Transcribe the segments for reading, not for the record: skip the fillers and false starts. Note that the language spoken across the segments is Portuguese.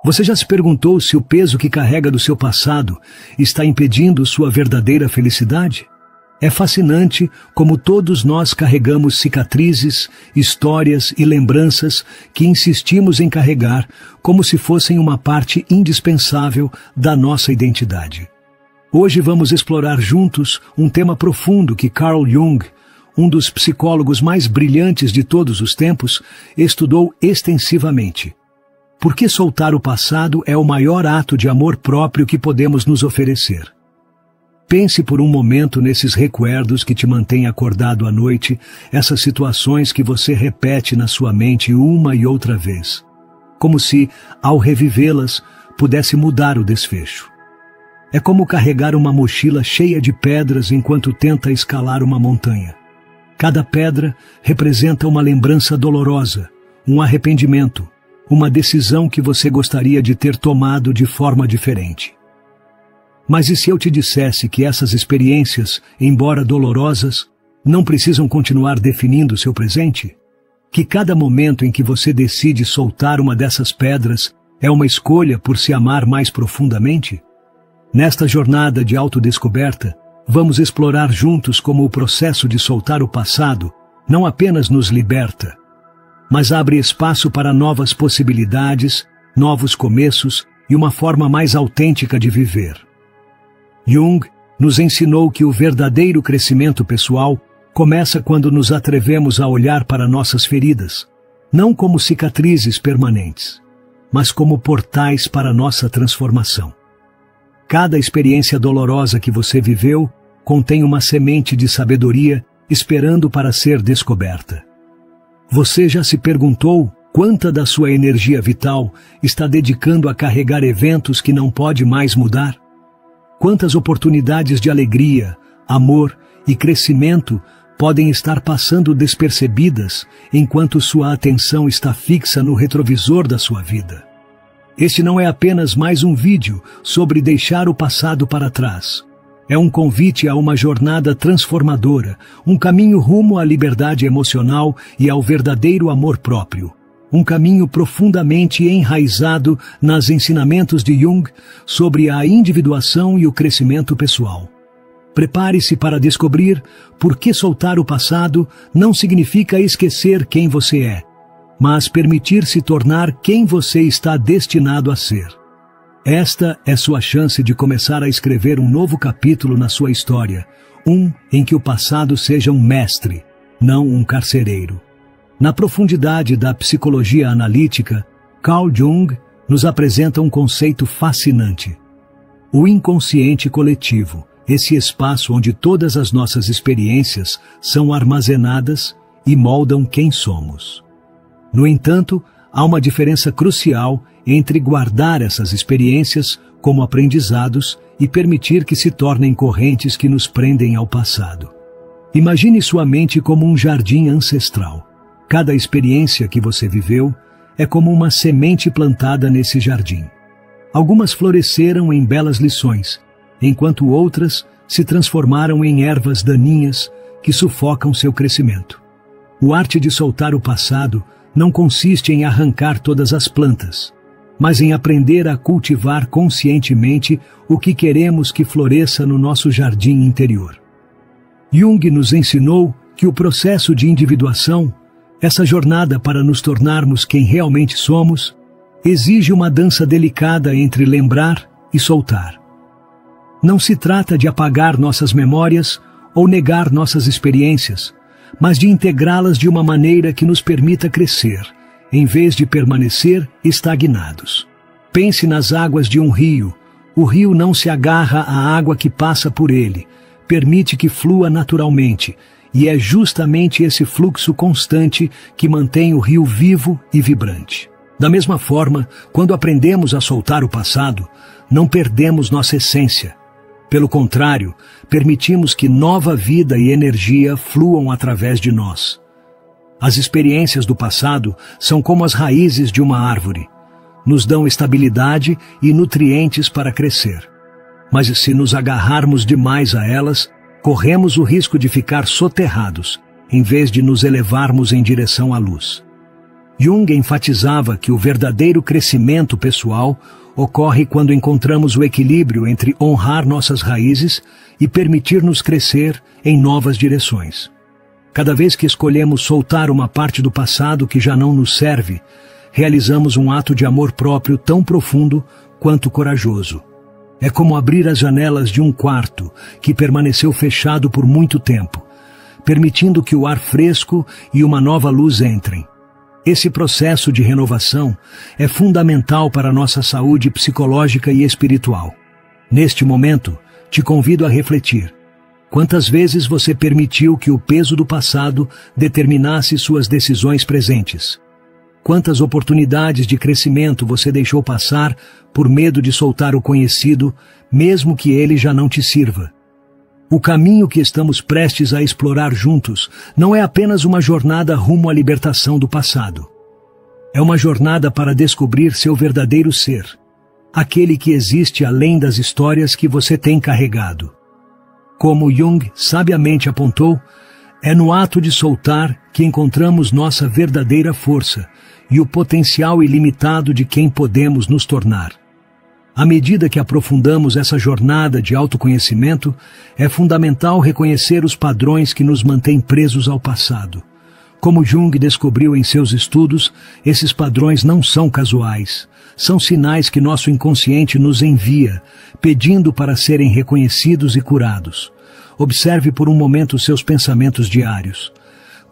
Você já se perguntou se o peso que carrega do seu passado está impedindo sua verdadeira felicidade? É fascinante como todos nós carregamos cicatrizes, histórias e lembranças que insistimos em carregar como se fossem uma parte indispensável da nossa identidade. Hoje vamos explorar juntos um tema profundo que Carl Jung, um dos psicólogos mais brilhantes de todos os tempos, estudou extensivamente. Por que soltar o passado é o maior ato de amor próprio que podemos nos oferecer? Pense por um momento nesses recuerdos que te mantêm acordado à noite, essas situações que você repete na sua mente uma e outra vez, como se, ao revivê-las, pudesse mudar o desfecho. É como carregar uma mochila cheia de pedras enquanto tenta escalar uma montanha. Cada pedra representa uma lembrança dolorosa, um arrependimento, uma decisão que você gostaria de ter tomado de forma diferente. Mas e se eu te dissesse que essas experiências, embora dolorosas, não precisam continuar definindo seu presente? Que cada momento em que você decide soltar uma dessas pedras é uma escolha por se amar mais profundamente? Nesta jornada de autodescoberta, vamos explorar juntos como o processo de soltar o passado não apenas nos liberta, mas abre espaço para novas possibilidades, novos começos e uma forma mais autêntica de viver. Jung nos ensinou que o verdadeiro crescimento pessoal começa quando nos atrevemos a olhar para nossas feridas, não como cicatrizes permanentes, mas como portais para nossa transformação. Cada experiência dolorosa que você viveu contém uma semente de sabedoria esperando para ser descoberta. Você já se perguntou quanta da sua energia vital está dedicando a carregar eventos que não pode mais mudar? Quantas oportunidades de alegria, amor e crescimento podem estar passando despercebidas enquanto sua atenção está fixa no retrovisor da sua vida? Este não é apenas mais um vídeo sobre deixar o passado para trás. É um convite a uma jornada transformadora, um caminho rumo à liberdade emocional e ao verdadeiro amor próprio. Um caminho profundamente enraizado nos ensinamentos de Jung sobre a individuação e o crescimento pessoal. Prepare-se para descobrir por que soltar o passado não significa esquecer quem você é, mas permitir se tornar quem você está destinado a ser. Esta é sua chance de começar a escrever um novo capítulo na sua história, em que o passado seja um mestre, não um carcereiro. Na profundidade da psicologia analítica, Carl Jung nos apresenta um conceito fascinante. O inconsciente coletivo, esse espaço onde todas as nossas experiências são armazenadas e moldam quem somos. No entanto, há uma diferença crucial entre guardar essas experiências como aprendizados e permitir que se tornem correntes que nos prendem ao passado. Imagine sua mente como um jardim ancestral. Cada experiência que você viveu é como uma semente plantada nesse jardim. Algumas floresceram em belas lições, enquanto outras se transformaram em ervas daninhas que sufocam seu crescimento. O arte de soltar o passado não consiste em arrancar todas as plantas, mas em aprender a cultivar conscientemente o que queremos que floresça no nosso jardim interior. Jung nos ensinou que o processo de individuação, essa jornada para nos tornarmos quem realmente somos, exige uma dança delicada entre lembrar e soltar. Não se trata de apagar nossas memórias ou negar nossas experiências, mas de integrá-las de uma maneira que nos permita crescer, em vez de permanecer estagnados. Pense nas águas de um rio. O rio não se agarra à água que passa por ele, permite que flua naturalmente, e é justamente esse fluxo constante que mantém o rio vivo e vibrante. Da mesma forma, quando aprendemos a soltar o passado, não perdemos nossa essência. Pelo contrário, permitimos que nova vida e energia fluam através de nós. As experiências do passado são como as raízes de uma árvore. Nos dão estabilidade e nutrientes para crescer. Mas se nos agarrarmos demais a elas, corremos o risco de ficar soterrados, em vez de nos elevarmos em direção à luz. Jung enfatizava que o verdadeiro crescimento pessoal ocorre quando encontramos o equilíbrio entre honrar nossas raízes e permitir-nos crescer em novas direções. Cada vez que escolhemos soltar uma parte do passado que já não nos serve, realizamos um ato de amor próprio tão profundo quanto corajoso. É como abrir as janelas de um quarto que permaneceu fechado por muito tempo, permitindo que o ar fresco e uma nova luz entrem. Esse processo de renovação é fundamental para a nossa saúde psicológica e espiritual. Neste momento, te convido a refletir. Quantas vezes você permitiu que o peso do passado determinasse suas decisões presentes? Quantas oportunidades de crescimento você deixou passar por medo de soltar o conhecido, mesmo que ele já não te sirva? O caminho que estamos prestes a explorar juntos não é apenas uma jornada rumo à libertação do passado. É uma jornada para descobrir seu verdadeiro ser, aquele que existe além das histórias que você tem carregado. Como Jung sabiamente apontou, é no ato de soltar que encontramos nossa verdadeira força e o potencial ilimitado de quem podemos nos tornar. À medida que aprofundamos essa jornada de autoconhecimento, é fundamental reconhecer os padrões que nos mantêm presos ao passado. Como Jung descobriu em seus estudos, esses padrões não são casuais. São sinais que nosso inconsciente nos envia, pedindo para serem reconhecidos e curados. Observe por um momento seus pensamentos diários.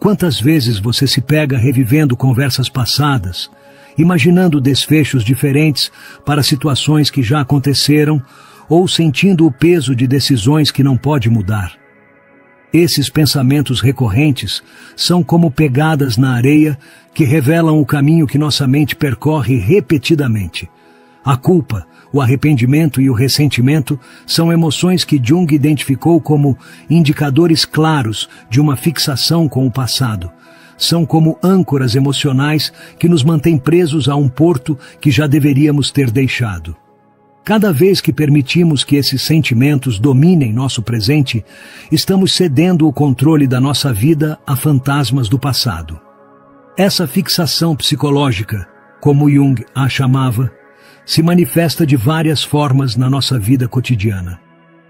Quantas vezes você se pega revivendo conversas passadas, imaginando desfechos diferentes para situações que já aconteceram ou sentindo o peso de decisões que não pode mudar? Esses pensamentos recorrentes são como pegadas na areia que revelam o caminho que nossa mente percorre repetidamente. A culpa, o arrependimento e o ressentimento são emoções que Jung identificou como indicadores claros de uma fixação com o passado. São como âncoras emocionais que nos mantêm presos a um porto que já deveríamos ter deixado. Cada vez que permitimos que esses sentimentos dominem nosso presente, estamos cedendo o controle da nossa vida a fantasmas do passado. Essa fixação psicológica, como Jung a chamava, se manifesta de várias formas na nossa vida cotidiana.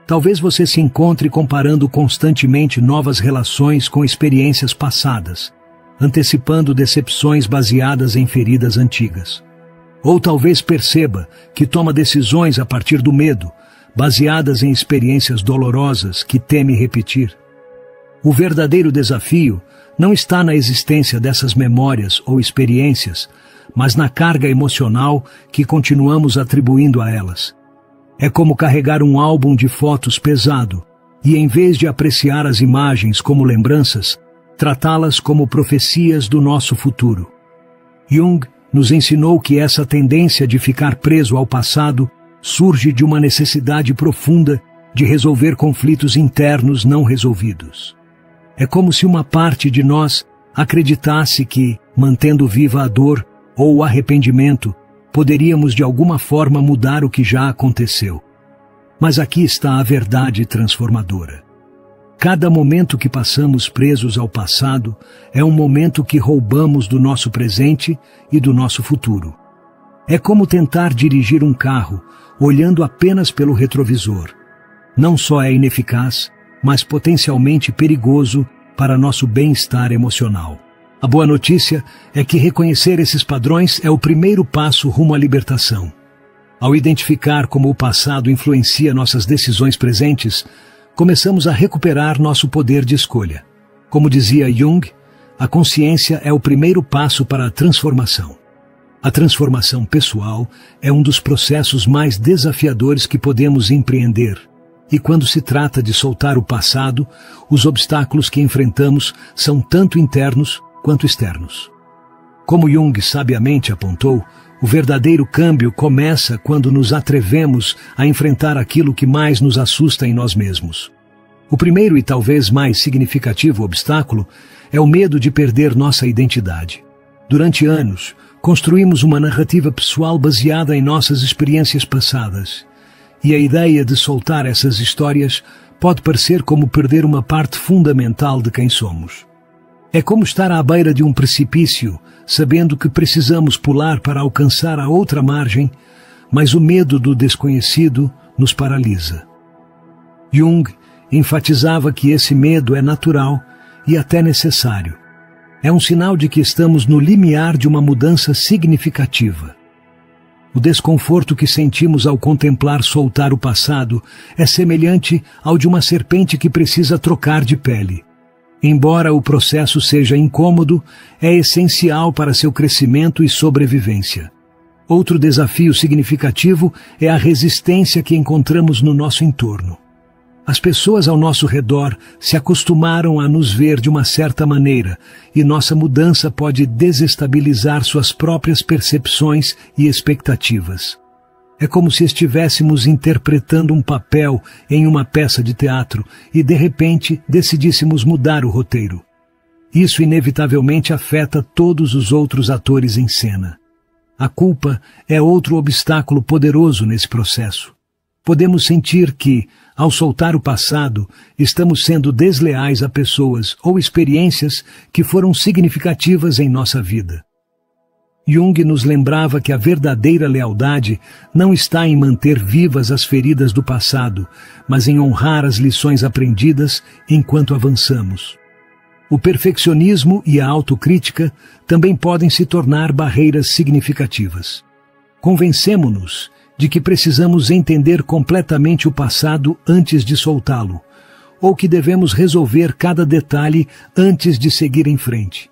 Talvez você se encontre comparando constantemente novas relações com experiências passadas, antecipando decepções baseadas em feridas antigas. Ou talvez perceba que toma decisões a partir do medo, baseadas em experiências dolorosas que teme repetir. O verdadeiro desafio não está na existência dessas memórias ou experiências, mas na carga emocional que continuamos atribuindo a elas. É como carregar um álbum de fotos pesado e, em vez de apreciar as imagens como lembranças, tratá-las como profecias do nosso futuro. Jung nos ensinou que essa tendência de ficar preso ao passado surge de uma necessidade profunda de resolver conflitos internos não resolvidos. É como se uma parte de nós acreditasse que, mantendo viva a dor ou o arrependimento, poderíamos de alguma forma mudar o que já aconteceu. Mas aqui está a verdade transformadora. Cada momento que passamos presos ao passado é um momento que roubamos do nosso presente e do nosso futuro. É como tentar dirigir um carro olhando apenas pelo retrovisor. Não só é ineficaz, mas potencialmente perigoso para nosso bem-estar emocional. A boa notícia é que reconhecer esses padrões é o primeiro passo rumo à libertação. Ao identificar como o passado influencia nossas decisões presentes, começamos a recuperar nosso poder de escolha. Como dizia Jung, a consciência é o primeiro passo para a transformação. A transformação pessoal é um dos processos mais desafiadores que podemos empreender. E quando se trata de soltar o passado, os obstáculos que enfrentamos são tanto internos quanto externos. Como Jung sabiamente apontou, o verdadeiro câmbio começa quando nos atrevemos a enfrentar aquilo que mais nos assusta em nós mesmos. O primeiro e talvez mais significativo obstáculo é o medo de perder nossa identidade. Durante anos, construímos uma narrativa pessoal baseada em nossas experiências passadas. E a ideia de soltar essas histórias pode parecer como perder uma parte fundamental de quem somos. É como estar à beira de um precipício, sabendo que precisamos pular para alcançar a outra margem, mas o medo do desconhecido nos paralisa. Jung enfatizava que esse medo é natural e até necessário. É um sinal de que estamos no limiar de uma mudança significativa. O desconforto que sentimos ao contemplar soltar o passado é semelhante ao de uma serpente que precisa trocar de pele. Embora o processo seja incômodo, é essencial para seu crescimento e sobrevivência. Outro desafio significativo é a resistência que encontramos no nosso entorno. As pessoas ao nosso redor se acostumaram a nos ver de uma certa maneira, e nossa mudança pode desestabilizar suas próprias percepções e expectativas. É como se estivéssemos interpretando um papel em uma peça de teatro e, de repente, decidíssemos mudar o roteiro. Isso inevitavelmente afeta todos os outros atores em cena. A culpa é outro obstáculo poderoso nesse processo. Podemos sentir que, ao soltar o passado, estamos sendo desleais a pessoas ou experiências que foram significativas em nossa vida. Jung nos lembrava que a verdadeira lealdade não está em manter vivas as feridas do passado, mas em honrar as lições aprendidas enquanto avançamos. O perfeccionismo e a autocrítica também podem se tornar barreiras significativas. Convencemo-nos de que precisamos entender completamente o passado antes de soltá-lo, ou que devemos resolver cada detalhe antes de seguir em frente.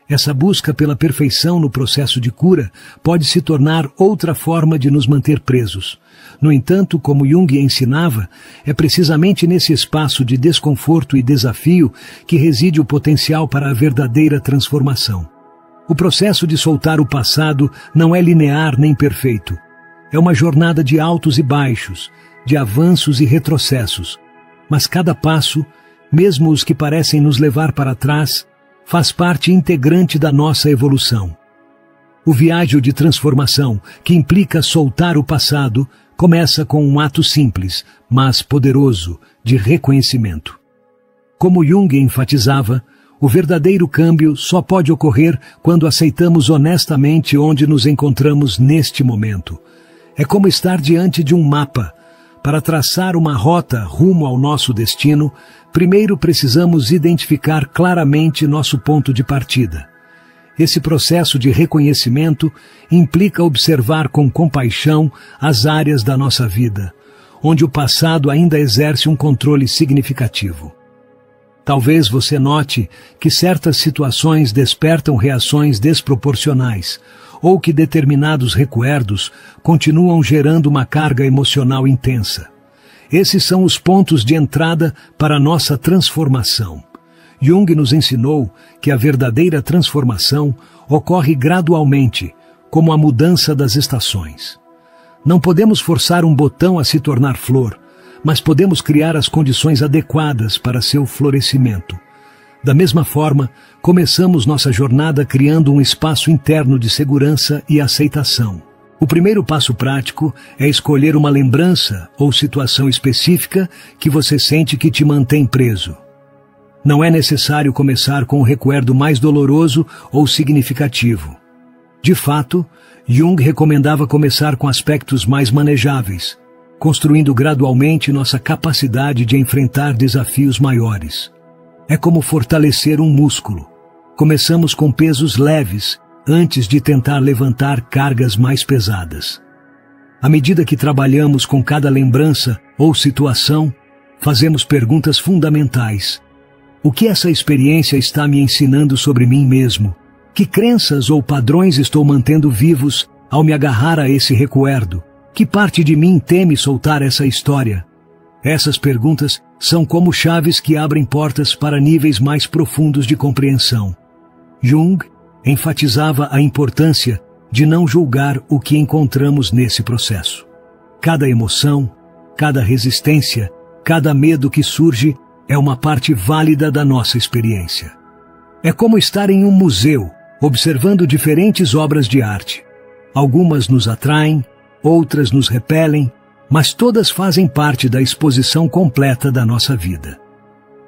Essa busca pela perfeição no processo de cura pode se tornar outra forma de nos manter presos. No entanto, como Jung ensinava, é precisamente nesse espaço de desconforto e desafio que reside o potencial para a verdadeira transformação. O processo de soltar o passado não é linear nem perfeito. É uma jornada de altos e baixos, de avanços e retrocessos. Mas cada passo, mesmo os que parecem nos levar para trás, faz parte integrante da nossa evolução. O viagem de transformação, que implica soltar o passado, começa com um ato simples, mas poderoso, de reconhecimento. Como Jung enfatizava, o verdadeiro câmbio só pode ocorrer quando aceitamos honestamente onde nos encontramos neste momento. É como estar diante de um mapa. Para traçar uma rota rumo ao nosso destino, primeiro precisamos identificar claramente nosso ponto de partida. Esse processo de reconhecimento implica observar com compaixão as áreas da nossa vida, onde o passado ainda exerce um controle significativo. Talvez você note que certas situações despertam reações desproporcionais, ou que determinados recuerdos continuam gerando uma carga emocional intensa. Esses são os pontos de entrada para a nossa transformação. Jung nos ensinou que a verdadeira transformação ocorre gradualmente, como a mudança das estações. Não podemos forçar um botão a se tornar flor, mas podemos criar as condições adequadas para seu florescimento. Da mesma forma, começamos nossa jornada criando um espaço interno de segurança e aceitação. O primeiro passo prático é escolher uma lembrança ou situação específica que você sente que te mantém preso. Não é necessário começar com o recuerdo mais doloroso ou significativo. De fato, Jung recomendava começar com aspectos mais manejáveis, construindo gradualmente nossa capacidade de enfrentar desafios maiores. É como fortalecer um músculo. Começamos com pesos leves, antes de tentar levantar cargas mais pesadas. À medida que trabalhamos com cada lembrança ou situação, fazemos perguntas fundamentais. O que essa experiência está me ensinando sobre mim mesmo? Que crenças ou padrões estou mantendo vivos ao me agarrar a esse recuerdo? Que parte de mim teme soltar essa história? Essas perguntas são como chaves que abrem portas para níveis mais profundos de compreensão. Jung enfatizava a importância de não julgar o que encontramos nesse processo. Cada emoção, cada resistência, cada medo que surge é uma parte válida da nossa experiência. É como estar em um museu, observando diferentes obras de arte. Algumas nos atraem, outras nos repelem, mas todas fazem parte da exposição completa da nossa vida.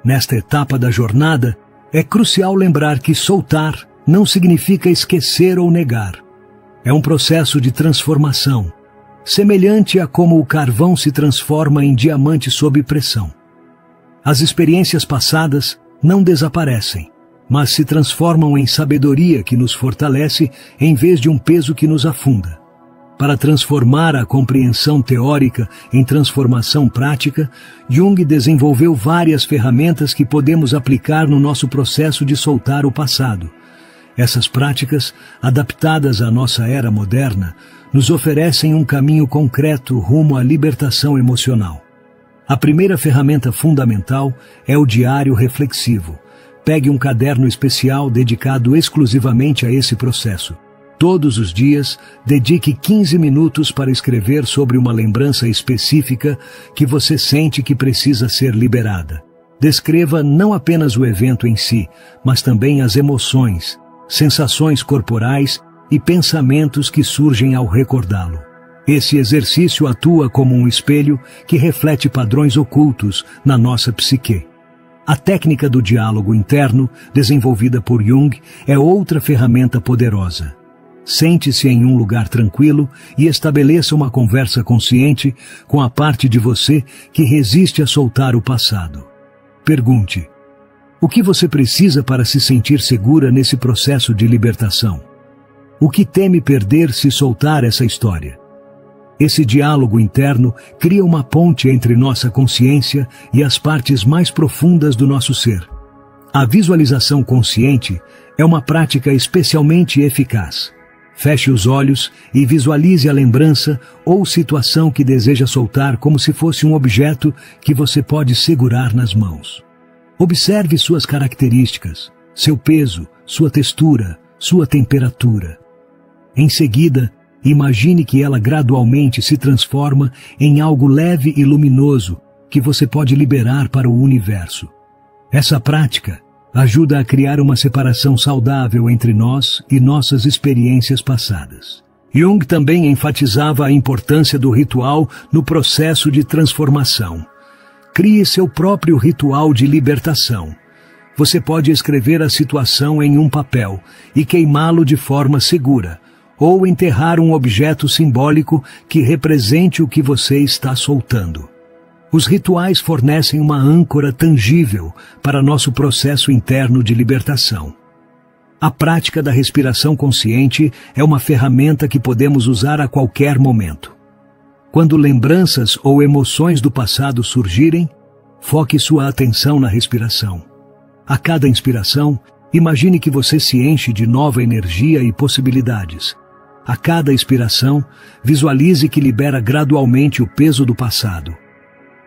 Nesta etapa da jornada, é crucial lembrar que soltar não significa esquecer ou negar. É um processo de transformação, semelhante a como o carvão se transforma em diamante sob pressão. As experiências passadas não desaparecem, mas se transformam em sabedoria que nos fortalece em vez de um peso que nos afunda. Para transformar a compreensão teórica em transformação prática, Jung desenvolveu várias ferramentas que podemos aplicar no nosso processo de soltar o passado. Essas práticas, adaptadas à nossa era moderna, nos oferecem um caminho concreto rumo à libertação emocional. A primeira ferramenta fundamental é o diário reflexivo. Pegue um caderno especial dedicado exclusivamente a esse processo. Todos os dias, dedique 15 minutos para escrever sobre uma lembrança específica que você sente que precisa ser liberada. Descreva não apenas o evento em si, mas também as emoções, sensações corporais e pensamentos que surgem ao recordá-lo. Esse exercício atua como um espelho que reflete padrões ocultos na nossa psique. A técnica do diálogo interno, desenvolvida por Jung, é outra ferramenta poderosa. Sente-se em um lugar tranquilo e estabeleça uma conversa consciente com a parte de você que resiste a soltar o passado. Pergunte: o que você precisa para se sentir segura nesse processo de libertação? O que teme perder se soltar essa história? Esse diálogo interno cria uma ponte entre nossa consciência e as partes mais profundas do nosso ser. A visualização consciente é uma prática especialmente eficaz. Feche os olhos e visualize a lembrança ou situação que deseja soltar como se fosse um objeto que você pode segurar nas mãos. Observe suas características, seu peso, sua textura, sua temperatura. Em seguida, imagine que ela gradualmente se transforma em algo leve e luminoso que você pode liberar para o universo. Essa prática ajuda a criar uma separação saudável entre nós e nossas experiências passadas. Jung também enfatizava a importância do ritual no processo de transformação. Crie seu próprio ritual de libertação. Você pode escrever a situação em um papel e queimá-lo de forma segura, ou enterrar um objeto simbólico que represente o que você está soltando. Os rituais fornecem uma âncora tangível para nosso processo interno de libertação. A prática da respiração consciente é uma ferramenta que podemos usar a qualquer momento. Quando lembranças ou emoções do passado surgirem, foque sua atenção na respiração. A cada inspiração, imagine que você se enche de nova energia e possibilidades. A cada expiração, visualize que libera gradualmente o peso do passado.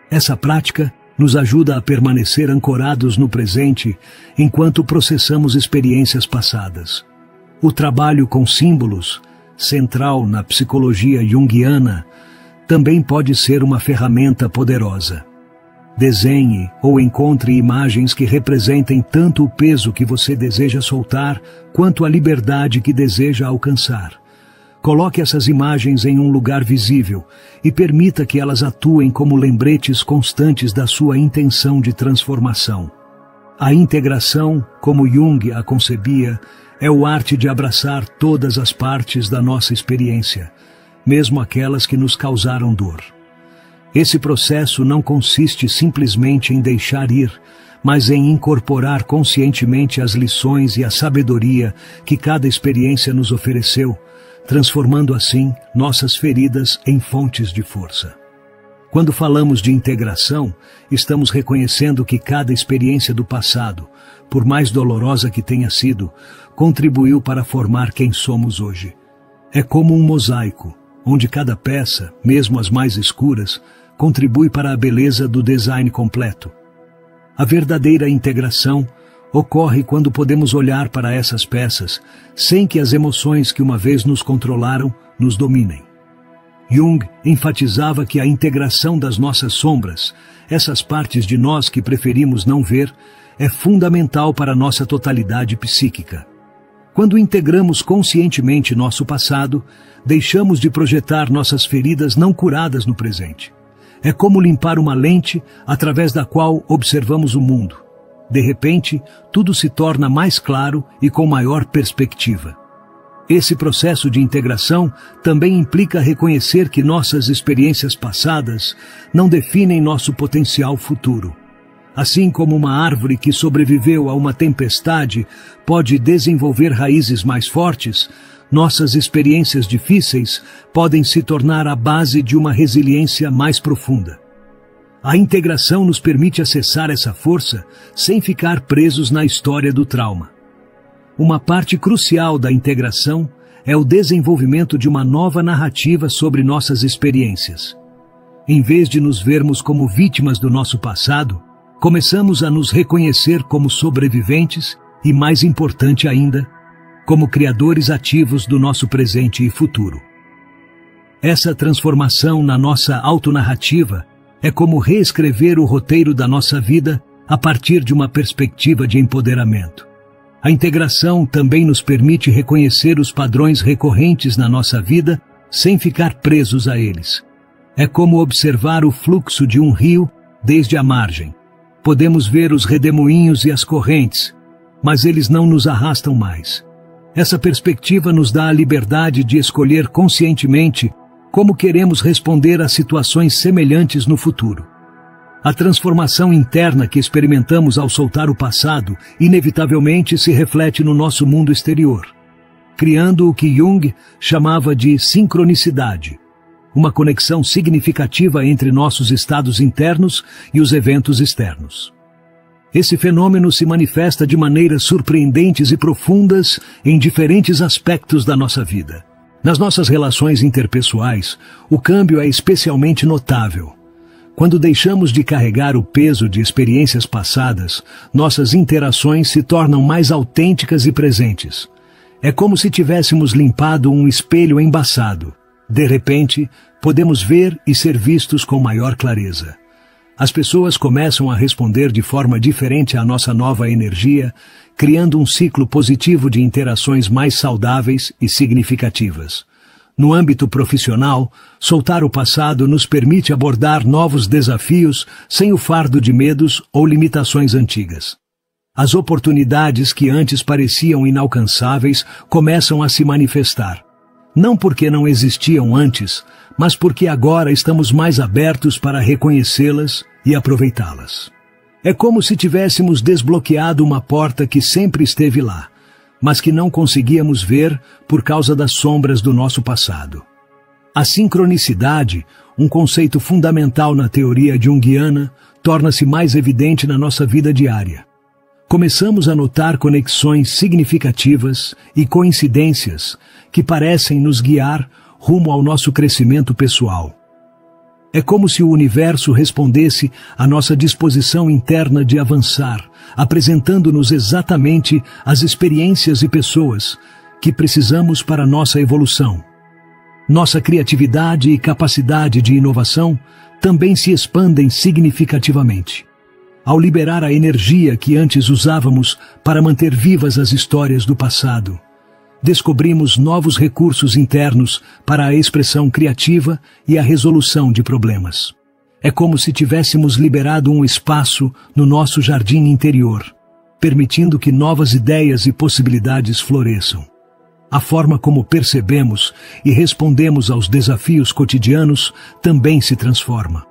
Essa prática nos ajuda a permanecer ancorados no presente enquanto processamos experiências passadas. O trabalho com símbolos, central na psicologia junguiana, também pode ser uma ferramenta poderosa. Desenhe ou encontre imagens que representem tanto o peso que você deseja soltar quanto a liberdade que deseja alcançar. Coloque essas imagens em um lugar visível e permita que elas atuem como lembretes constantes da sua intenção de transformação. A integração, como Jung a concebia, é o arte de abraçar todas as partes da nossa experiência, mesmo aquelas que nos causaram dor. Esse processo não consiste simplesmente em deixar ir, mas em incorporar conscientemente as lições e a sabedoria que cada experiência nos ofereceu, transformando assim nossas feridas em fontes de força. Quando falamos de integração, estamos reconhecendo que cada experiência do passado, por mais dolorosa que tenha sido, contribuiu para formar quem somos hoje. É como um mosaico, onde cada peça, mesmo as mais escuras, contribui para a beleza do design completo. A verdadeira integração ocorre quando podemos olhar para essas peças sem que as emoções que uma vez nos controlaram nos dominem. Jung enfatizava que a integração das nossas sombras, essas partes de nós que preferimos não ver, é fundamental para a nossa totalidade psíquica. Quando integramos conscientemente nosso passado, deixamos de projetar nossas feridas não curadas no presente. É como limpar uma lente através da qual observamos o mundo. De repente, tudo se torna mais claro e com maior perspectiva. Esse processo de integração também implica reconhecer que nossas experiências passadas não definem nosso potencial futuro. Assim como uma árvore que sobreviveu a uma tempestade pode desenvolver raízes mais fortes, nossas experiências difíceis podem se tornar a base de uma resiliência mais profunda. A integração nos permite acessar essa força sem ficar presos na história do trauma. Uma parte crucial da integração é o desenvolvimento de uma nova narrativa sobre nossas experiências. Em vez de nos vermos como vítimas do nosso passado, começamos a nos reconhecer como sobreviventes e, mais importante ainda, como criadores ativos do nosso presente e futuro. Essa transformação na nossa autonarrativa é como reescrever o roteiro da nossa vida a partir de uma perspectiva de empoderamento. A integração também nos permite reconhecer os padrões recorrentes na nossa vida sem ficar presos a eles. É como observar o fluxo de um rio desde a margem. Podemos ver os redemoinhos e as correntes, mas eles não nos arrastam mais. Essa perspectiva nos dá a liberdade de escolher conscientemente como queremos responder a situações semelhantes no futuro. A transformação interna que experimentamos ao soltar o passado inevitavelmente se reflete no nosso mundo exterior, criando o que Jung chamava de sincronicidade, uma conexão significativa entre nossos estados internos e os eventos externos. Esse fenômeno se manifesta de maneiras surpreendentes e profundas em diferentes aspectos da nossa vida. Nas nossas relações interpessoais, o câmbio é especialmente notável. Quando deixamos de carregar o peso de experiências passadas, nossas interações se tornam mais autênticas e presentes. É como se tivéssemos limpado um espelho embaçado. De repente, podemos ver e ser vistos com maior clareza. As pessoas começam a responder de forma diferente à nossa nova energia, criando um ciclo positivo de interações mais saudáveis e significativas. No âmbito profissional, soltar o passado nos permite abordar novos desafios sem o fardo de medos ou limitações antigas. As oportunidades que antes pareciam inalcançáveis começam a se manifestar. Não porque não existiam antes, mas porque agora estamos mais abertos para reconhecê-las e aproveitá-las. É como se tivéssemos desbloqueado uma porta que sempre esteve lá, mas que não conseguíamos ver por causa das sombras do nosso passado. A sincronicidade, um conceito fundamental na teoria junguiana, torna-se mais evidente na nossa vida diária. Começamos a notar conexões significativas e coincidências que parecem nos guiar rumo ao nosso crescimento pessoal. É como se o universo respondesse à nossa disposição interna de avançar, apresentando-nos exatamente as experiências e pessoas que precisamos para nossa evolução. Nossa criatividade e capacidade de inovação também se expandem significativamente. Ao liberar a energia que antes usávamos para manter vivas as histórias do passado, descobrimos novos recursos internos para a expressão criativa e a resolução de problemas. É como se tivéssemos liberado um espaço no nosso jardim interior, permitindo que novas ideias e possibilidades floresçam. A forma como percebemos e respondemos aos desafios cotidianos também se transforma.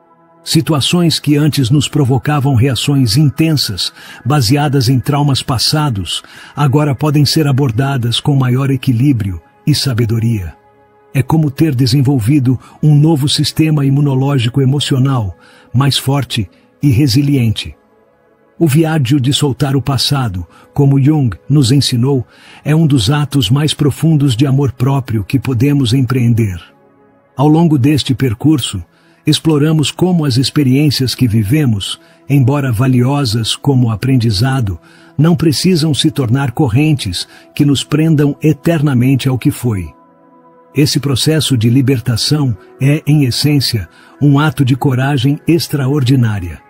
Situações que antes nos provocavam reações intensas, baseadas em traumas passados, agora podem ser abordadas com maior equilíbrio e sabedoria. É como ter desenvolvido um novo sistema imunológico emocional, mais forte e resiliente. O viágio de soltar o passado, como Jung nos ensinou, é um dos atos mais profundos de amor próprio que podemos empreender. Ao longo deste percurso, exploramos como as experiências que vivemos, embora valiosas como aprendizado, não precisam se tornar correntes que nos prendam eternamente ao que foi. Esse processo de libertação é, em essência, um ato de coragem extraordinária.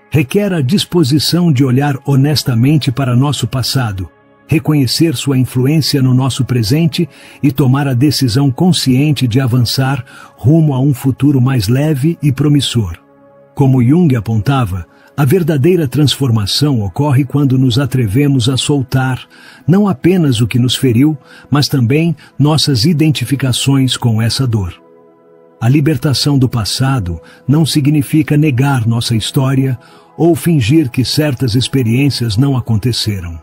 Requer a disposição de olhar honestamente para nosso passado, reconhecer sua influência no nosso presente e tomar a decisão consciente de avançar rumo a um futuro mais leve e promissor. Como Jung apontava, A verdadeira transformação ocorre quando nos atrevemos a soltar não apenas o que nos feriu, mas também nossas identificações com essa dor. A libertação do passado não significa negar nossa história ou fingir que certas experiências não aconteceram.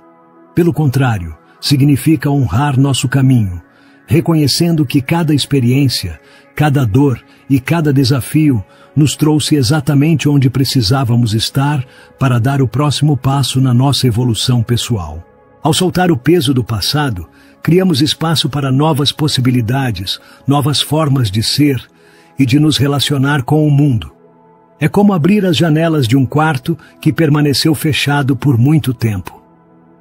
Pelo contrário, significa honrar nosso caminho, reconhecendo que cada experiência, cada dor e cada desafio nos trouxe exatamente onde precisávamos estar para dar o próximo passo na nossa evolução pessoal. Ao soltar o peso do passado, criamos espaço para novas possibilidades, novas formas de ser e de nos relacionar com o mundo. É como abrir as janelas de um quarto que permaneceu fechado por muito tempo.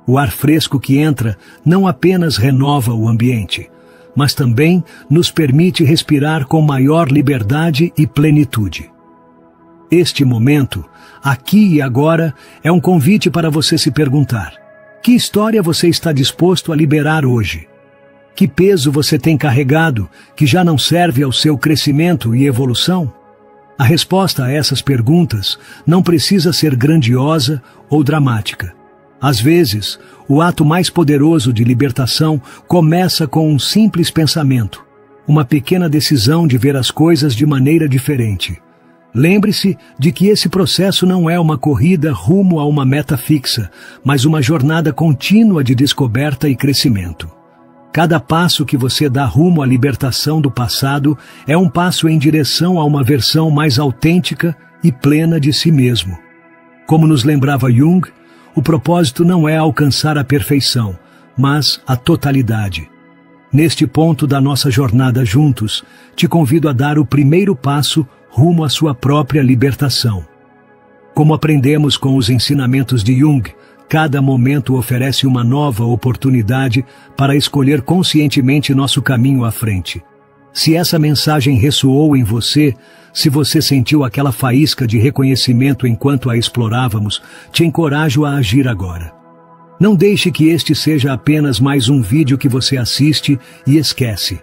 O ar fresco que entra não apenas renova o ambiente, mas também nos permite respirar com maior liberdade e plenitude. Este momento, aqui e agora, é um convite para você se perguntar: que história você está disposto a liberar hoje? Que peso você tem carregado que já não serve ao seu crescimento e evolução? A resposta a essas perguntas não precisa ser grandiosa ou dramática. Às vezes, o ato mais poderoso de libertação começa com um simples pensamento, uma pequena decisão de ver as coisas de maneira diferente. Lembre-se de que esse processo não é uma corrida rumo a uma meta fixa, mas uma jornada contínua de descoberta e crescimento. Cada passo que você dá rumo à libertação do passado é um passo em direção a uma versão mais autêntica e plena de si mesmo. Como nos lembrava Jung, o propósito não é alcançar a perfeição, mas a totalidade. Neste ponto da nossa jornada juntos, te convido a dar o primeiro passo rumo à sua própria libertação. Como aprendemos com os ensinamentos de Jung, cada momento oferece uma nova oportunidade para escolher conscientemente nosso caminho à frente. Se essa mensagem ressoou em você, se você sentiu aquela faísca de reconhecimento enquanto a explorávamos, te encorajo a agir agora. Não deixe que este seja apenas mais um vídeo que você assiste e esquece.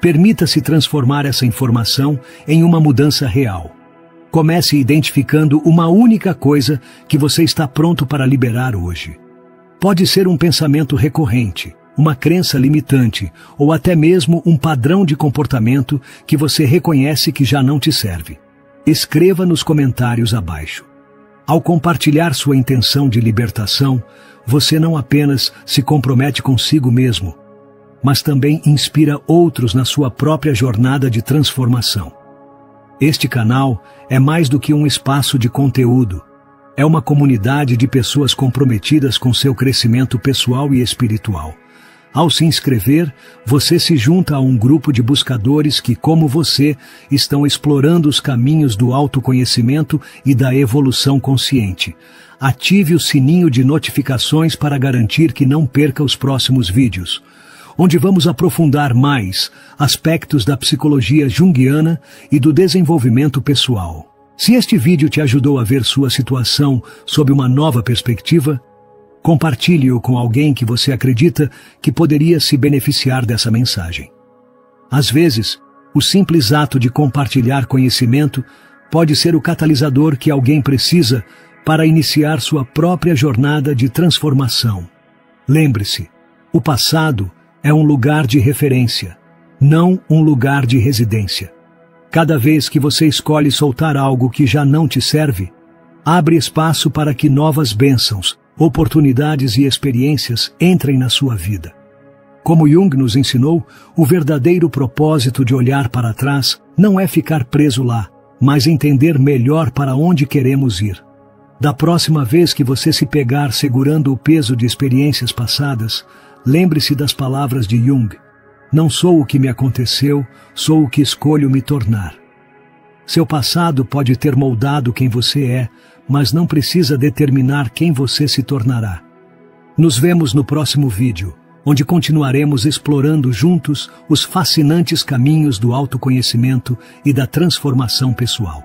Permita-se transformar essa informação em uma mudança real. Comece identificando uma única coisa que você está pronto para liberar hoje. Pode ser um pensamento recorrente, uma crença limitante ou até mesmo um padrão de comportamento que você reconhece que já não te serve. Escreva nos comentários abaixo. Ao compartilhar sua intenção de libertação, você não apenas se compromete consigo mesmo, mas também inspira outros na sua própria jornada de transformação. Este canal é mais do que um espaço de conteúdo. É uma comunidade de pessoas comprometidas com seu crescimento pessoal e espiritual. Ao se inscrever, você se junta a um grupo de buscadores que, como você, estão explorando os caminhos do autoconhecimento e da evolução consciente. Ative o sininho de notificações para garantir que não perca os próximos vídeos, onde vamos aprofundar mais aspectos da psicologia junguiana e do desenvolvimento pessoal. Se este vídeo te ajudou a ver sua situação sob uma nova perspectiva, compartilhe-o com alguém que você acredita que poderia se beneficiar dessa mensagem. Às vezes, o simples ato de compartilhar conhecimento pode ser o catalisador que alguém precisa para iniciar sua própria jornada de transformação. Lembre-se, o passado é um lugar de referência, não um lugar de residência. Cada vez que você escolhe soltar algo que já não te serve, abre espaço para que novas bênçãos, oportunidades e experiências entrem na sua vida. Como Jung nos ensinou, o verdadeiro propósito de olhar para trás não é ficar preso lá, mas entender melhor para onde queremos ir. Da próxima vez que você se pegar segurando o peso de experiências passadas, lembre-se das palavras de Jung: não sou o que me aconteceu, sou o que escolho me tornar. Seu passado pode ter moldado quem você é, mas não precisa determinar quem você se tornará. Nos vemos no próximo vídeo, onde continuaremos explorando juntos os fascinantes caminhos do autoconhecimento e da transformação pessoal.